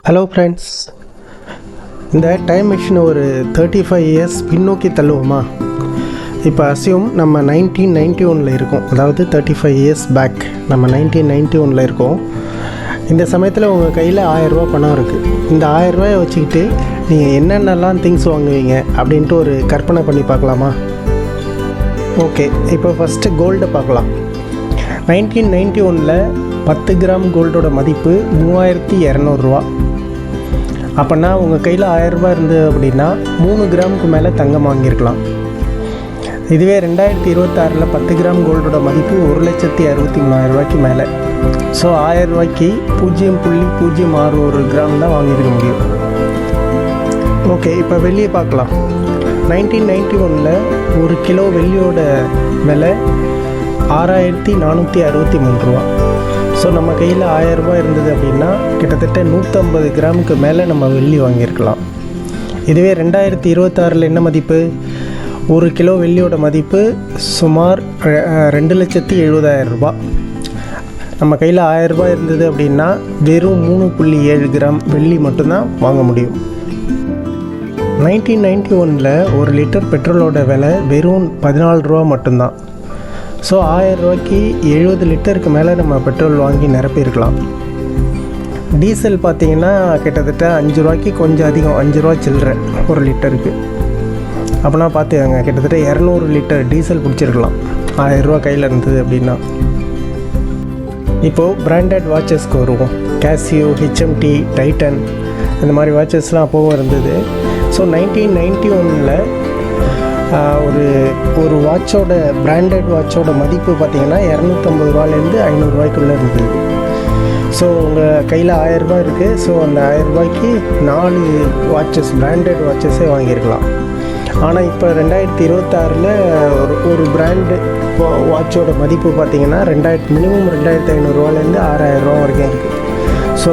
Hello friends, இந்த time machine ஒரு 35 years பின்னோக்கி தள்ளுவோமா? இப்போ அசியூம் நம்ம 1991 இருக்கோம். அதாவது 35 இயர்ஸ் பேக் நம்ம 1991 இருக்கோம். இந்த சமயத்தில் உங்கள் கையில் 1000 ரூபா பணம் இருக்குது. இந்த 1000 ரூபாயை வச்சுக்கிட்டு நீங்கள் என்னென்னலாம் திங்ஸ் வாங்குவீங்க அப்படின்ட்டு ஒரு கற்பனை பண்ணி பார்க்கலாமா? ஓகே, இப்போ ஃபஸ்ட்டு கோல்டை பார்க்கலாம். 1991 10 கிராம் கோல்டோட மதிப்பு 3200 ரூபா. அப்போனா உங்கள் கையில் 1000 ரூபா இருந்தது அப்படின்னா 3 கிராமுக்கு மேலே தங்கம் வாங்கியிருக்கலாம். இதுவே 2026 10 கிராம் கோல்டோட மதிப்பு 1,63,000 ரூபாய்க்கு மேலே. ஸோ 1000 ரூபாய்க்கு 0.061 கிராம் தான் வாங்கியிருக்க முடியும். ஓகே, இப்போ வெள்ளியை பார்க்கலாம். 1991 1 கிலோ வெள்ளியோட விலை 6,463 ரூபா. ஸோ நம்ம கையில் 1000 ரூபா இருந்தது அப்படின்னா கிட்டத்தட்ட 150 கிராமுக்கு மேலே நம்ம வெள்ளி வாங்கியிருக்கலாம். இதுவே 2026 என்ன மதிப்பு? 1 கிலோ வெள்ளியோட மதிப்பு சுமார் 2,70,000 ரூபா. நம்ம கையில் 1000 ரூபா இருந்தது அப்படின்னா வெறும் 3.7 கிராம் வெள்ளி மட்டும்தான் வாங்க முடியும். 1991 1 லிட்டர் பெட்ரோலோட விலை வெறும் 14 ரூபா மட்டும்தான். ஸோ 1000 ரூபாய்க்கு 70 லிட்டருக்கு மேலே நம்ம பெட்ரோல் வாங்கி நிரப்பியிருக்கலாம். டீசல் பார்த்திங்கன்னா கிட்டத்தட்ட 5 ரூபாய்க்கு கொஞ்சம் அதிகம், 5 ரூபா சில்லற 1 லிட்டருக்கு. அப்படின்னா பார்த்துக்கோங்க, கிட்டத்தட்ட 200 லிட்டர் டீசல் பிடிச்சிருக்கலாம் 1000 ரூபா கையில் இருந்தது அப்படின்னா. இப்போது பிராண்டட் வாட்சஸ்க்கு வருவோம். கேசியோ, ஹெச்எம்டி, டைட்டன் இந்த மாதிரி வாட்சஸ்லாம் அப்போவும் இருந்தது. ஸோ 1991 ஒரு வாட்சோட பிராண்டட் வாட்சோட மதிப்பு பார்த்திங்கன்னா 250 ரூபாயிலேருந்து 500 ரூபாய்க்குள்ளே இருந்தது. ஸோ உங்கள் கையில் 1000 ரூபாய் இருக்குது. ஸோ அந்த 1000 ரூபாய்க்கு 4 வாட்சஸ் பிராண்டட் வாட்சஸே வாங்கியிருக்கலாம். ஆனால் இப்போ 2026 ஒரு பிராண்டு வாட்சோட மதிப்பு பார்த்திங்கன்னா மினிமம் 2,500 ரூபாயிலேருந்து 6,000 ரூபா வரைக்கும் இருக்குது. ஸோ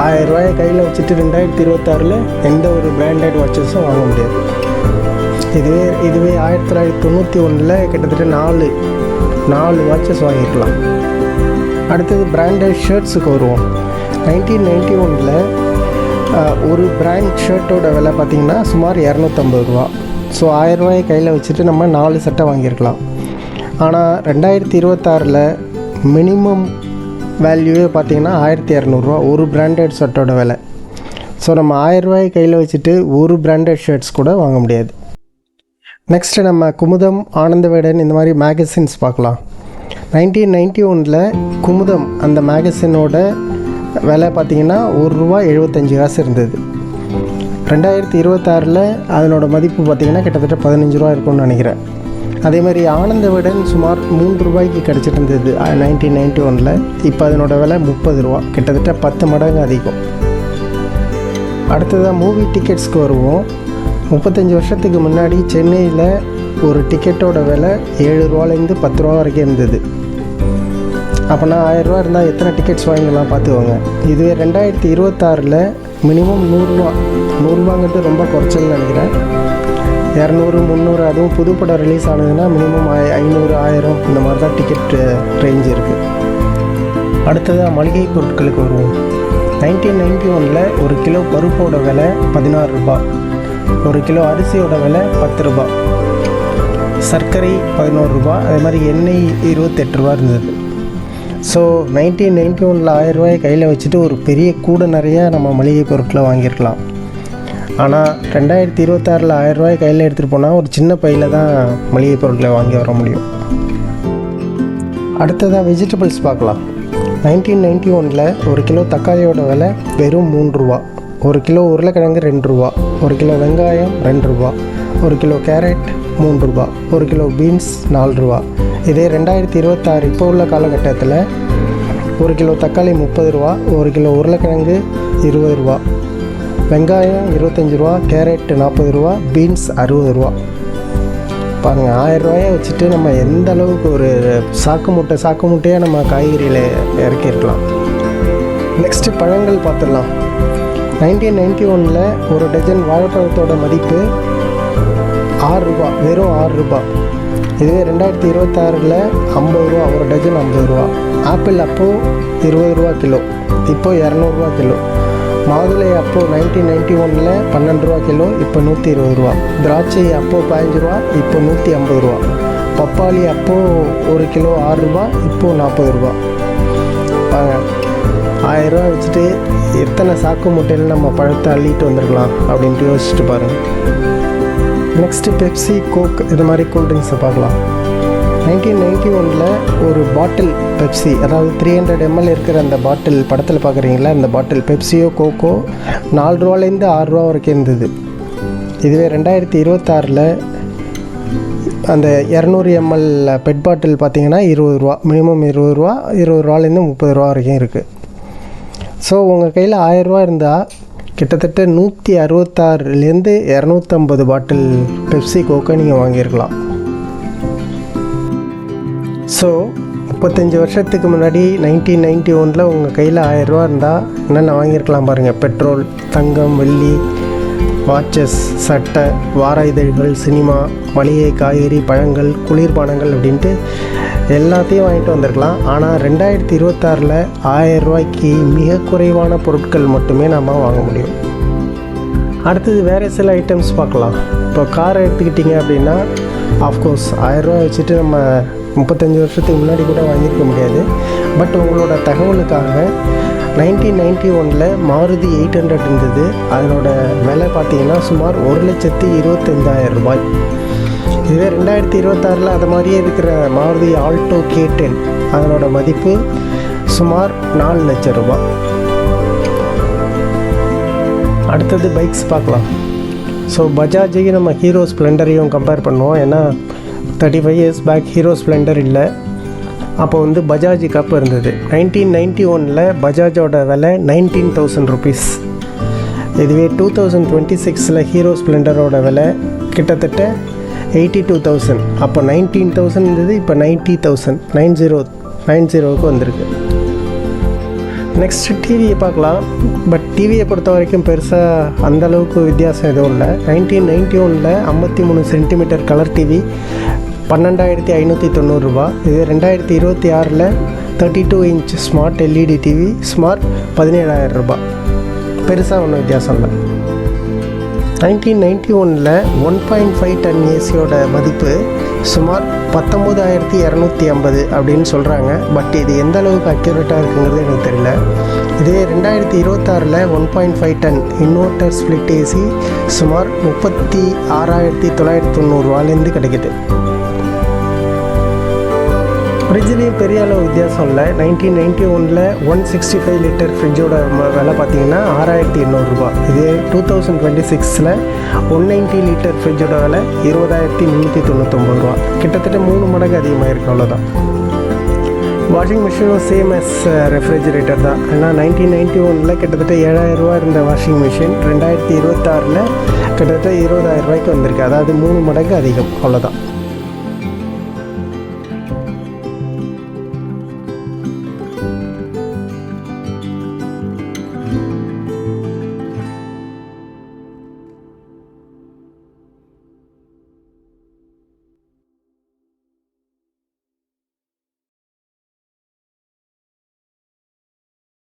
1000 ரூபாயை கையில் வச்சுட்டு 2026 எந்த ஒரு பிராண்டட் வாட்சஸும் வாங்க முடியாது. இதுவே 1991 கிட்டத்தட்ட 4 வாட்சஸ் வாங்கியிருக்கலாம். அடுத்தது பிராண்டட் ஷர்ட்ஸுக்கு வருவோம். 1991 ஒரு பிராண்ட் ஷர்ட்டோட விலை பார்த்திங்கன்னா சுமார் 250 ரூபா. ஸோ 1000 ரூபாயை கையில் வச்சுட்டு நம்ம 4 சட்டை வாங்கியிருக்கலாம். ஆனால் 2026 மினிமம் வேல்யூவே பார்த்திங்கன்னா 1,200 ரூபா ஒரு பிராண்டட் ஷர்ட்டோட விலை. ஸோ நம்ம 1000 ரூபாயை கையில் வச்சுட்டு ஒரு பிராண்டட் ஷர்ட்ஸ் கூட வாங்க முடியாது. நெக்ஸ்ட்டு நம்ம குமுதம், ஆனந்த விகடன் இந்த மாதிரி மேகசின்ஸ் பார்க்கலாம். 1991 குமுதம் அந்த மேகசினோட விலை பார்த்திங்கன்னா ₹1.75 இருந்தது. 2026 அதனோட மதிப்பு பார்த்திங்கன்னா கிட்டத்தட்ட 15 ரூபா இருக்கும்னு நினைக்கிறேன். அதே மாதிரி ஆனந்த விகடன் சுமார் 3 ரூபாய்க்கு கிடச்சிட்டு இருந்தது 1991. இப்போ அதனோட விலை 30 ரூபா, கிட்டத்தட்ட 10 மடங்கு அதிகம். அடுத்ததாக மூவி டிக்கெட்ஸ்க்கு வருவோம். 35 வருஷத்துக்கு முன்னாடி சென்னையில் ஒரு டிக்கெட்டோட விலை 7 ரூபாலேருந்து 10 ரூபா வரைக்கும் இருந்தது. அப்போனா 1000 ரூபா இருந்தால் எத்தனை டிக்கெட்ஸ் வாங்கிக்கலாம் பார்த்துக்கோங்க. இதுவே 2026 மினிமம் 100 ரூபாங்கிட்டு ரொம்ப குறைச்சல்னு நினைக்கிறேன். 200, 300 அதுவும் புதுப்படம் ரிலீஸ் ஆனதுன்னா மினிமம் 500, 1000 இந்த மாதிரி தான் டிக்கெட் ரேஞ்ச் இருக்குது. அடுத்ததாக மளிகை பொருட்களுக்கு வருவோம். 1991 1 கிலோ பருப்போட விலை 16 ரூபா. 1 கிலோ அரிசியோட விலை 10 ரூபா. சர்க்கரை 11 ரூபா. அதே மாதிரி எண்ணெய் 28 ரூபா இருந்தது. ஸோ 1991 1000 ரூபாயை கையில் வச்சுட்டு ஒரு பெரிய கூடை நிறையா நம்ம மளிகை பொருட்களை வாங்கியிருக்கலாம். ஆனால் 2026 1000 ரூபாயை கையில் எடுத்துகிட்டு போனால் ஒரு சின்ன பையில் தான் மளிகை பொருட்களை வாங்கி வர முடியும். அடுத்ததாக வெஜிடபிள்ஸ் பார்க்கலாம். 1991 1 கிலோ தக்காளியோட விலை வெறும் 3 ரூபா. 1 கிலோ உருளைக்கிழங்கு 2 ரூபா. 1 கிலோ வெங்காயம் 2 ரூபா. 1 கிலோ கேரட் 3 ரூபா. 1 கிலோ பீன்ஸ் 4 ரூபா. இதே 2026 இப்போ உள்ள காலகட்டத்தில் 1 கிலோ தக்காளி 30 ரூபா. 1 கிலோ உருளைக்கிழங்கு 20 ரூபா. வெங்காயம் 25 ரூபா. கேரட் 40 ரூபா. பீன்ஸ் 60 ரூபா. பாருங்கள், 1000 ரூபாயை வச்சுட்டு நம்ம எந்த அளவுக்கு ஒரு சாக்கு மூட்டையாக நம்ம காய்கறியில் இறக்கியிருக்கலாம். நெக்ஸ்ட்டு பழங்கள் பார்த்துடலாம். 1991 ஒரு டஜன் வாழைப்பழத்தோட மதிப்பு 6 ரூபா, வெறும் 6 ரூபா. இதுவே 2026 50 ரூபா, ஒரு டஜன் 50 ரூபா. ஆப்பிள் அப்போது 20 ரூபா கிலோ, இப்போது 200 ரூபா கிலோ. மாதுளை அப்போது 1991 12 ரூபா கிலோ, இப்போ 120 ரூபா. திராட்சை அப்போது 15 ரூபா, இப்போ 150 ரூபா. பப்பாளி அப்போது 1 கிலோ 6 ரூபா, இப்போது 40 ரூபா. 1000 ரூபா வச்சுட்டு எத்தனை சாக்கு மூட்டையில் நம்ம பழத்தை அள்ளிட்டு வந்திருக்கலாம் அப்படின்ட்டு யோசிச்சுட்டு பாருங்கள். நெக்ஸ்ட்டு பெப்சி, கோக் இது மாதிரி கூல்ட்ரிங்க்ஸை பார்க்கலாம். 1991 ஒரு பாட்டில் பெப்சி, அதாவது 300 ml இருக்கிற அந்த பாட்டில் படத்தில் பார்க்குறீங்களா, அந்த பாட்டில் பெப்சியோ கோக்கோ 4 ரூபாலேருந்து 6 ரூபா வரைக்கும் இருந்தது. இதுவே 2026 அந்த 200 ml பெட் பாட்டில் பார்த்திங்கன்னா 20 ரூபா, மினிமம் 20 ரூபா, 20 ரூபாலேருந்து 30 ரூபா வரைக்கும் இருக்குது. ஸோ உங்கள் கையில் 1000 ரூபா இருந்தால் கிட்டத்தட்ட 166லேருந்து 250 பாட்டில் பெப்சி கோக்கை நீங்கள் வாங்கியிருக்கலாம். ஸோ 35 வருஷத்துக்கு முன்னாடி 1991 உங்கள் கையில் 1000 ரூபா இருந்தால் என்னென்ன வாங்கியிருக்கலாம் பாருங்கள். பெட்ரோல், தங்கம், வெள்ளி, வாட்சஸ், சட்டை, வார இதழ்கள், சினிமா, மளிகை, காய்கறி, பழங்கள், குளிர்பானங்கள் அப்படின்ட்டு எல்லாத்தையும் வாங்கிட்டு வந்திருக்கலாம். ஆனால் 2026 1000 ரூபாய்க்கு மிக குறைவான பொருட்கள் மட்டுமே நம்ம வாங்க முடியும். அடுத்தது வேறு சில ஐட்டம்ஸ் பார்க்கலாம். இப்போ காரை எடுத்துக்கிட்டிங்க அப்படின்னா ஆஃப்கோர்ஸ் 1000 ரூபா வச்சுட்டு நம்ம 35 வருஷத்துக்கு முன்னாடி கூட வாங்கியிருக்க முடியாது. பட் உங்களோட தகவலுக்காக 1991 மாருதி 800 இருந்தது. அதனோட விலை பார்த்திங்கன்னா சுமார் 1,25,000 ரூபாய். இதுவே 2026 அது மாதிரியே இருக்கிற மாருதி ஆல்டோ K10 அதனோட மதிப்பு சுமார் 4 லட்சம் ரூபாய். அடுத்தது பைக்ஸ் பார்க்கலாம். ஸோ பஜாஜையும் நம்ம ஹீரோ ஸ்ப்ளெண்டரையும் கம்பேர் பண்ணுவோம். ஏன்னா 35 இயர்ஸ் பேக் ஹீரோ ஸ்ப்ளெண்டர் இல்லை, அப்போ பஜாஜ் கப் இருந்தது. 1991 பஜாஜோட விலை 19,000 ருபீஸ். இதுவே 2026 ஹீரோ ஸ்ப்ளெண்டரோட விலை கிட்டத்தட்ட 82,000. அப்போ 19,000 இருந்தது, இப்போ 90,000 90க்கு வந்திருக்கு. நெக்ஸ்ட்டு டிவியை பார்க்கலாம். பட் டிவியை பொறுத்த வரைக்கும் பெருசாக அந்தளவுக்கு வித்தியாசம் எதுவும் இல்லை. 1991 53 சென்டிமீட்டர் கலர் டிவி 12,590 ரூபா. இது 2026 32 inch smart LED TV smart 17,000 ரூபா. பெருசாக ஒன்றும் வித்தியாசம் இல்லை. 1991 1.5 டன் ஏசியோட மதிப்பு சுமார் 19,250 அப்படின்னு சொல்கிறாங்க. பட் இது எந்த அளவுக்கு அக்யூரேட்டாக இருக்குங்கிறது எனக்கு தெரியல. இதுவே 2026 1.5 டன் இன்வெர்டர் ஸ்ப்ளிட் ஏசி சுமார் 36,990 ரூபாலேருந்து கிடைக்குது. ஃப்ரிட்ஜ்லேயும் பெரிய அளவு வித்தியாசம் இல்லை. 1991 165 லிட்டர் ஃப்ரிட்ஜோட விலை பார்த்திங்கன்னா 6,800 ரூபா. இதே 2026 190 லிட்டர் ஃப்ரிட்ஜோட விலை 20,399 ரூபா. கிட்டத்தட்ட 3 மடங்கு அதிகமாக இருக்குது, அவ்வளோதான். வாஷிங் மிஷினும் சேம் எஸ் ரெஃப்ரிஜிரேட்டர் தான். ஏன்னா 1991 கிட்டத்தட்ட 7,000 ரூபா இருந்த வாஷிங் மிஷின் 2026 கிட்டத்தட்ட 20,000 ரூபாய்க்கு வந்திருக்கு. அதாவது 3 மடங்கு அதிகம், அவ்வளோதான்.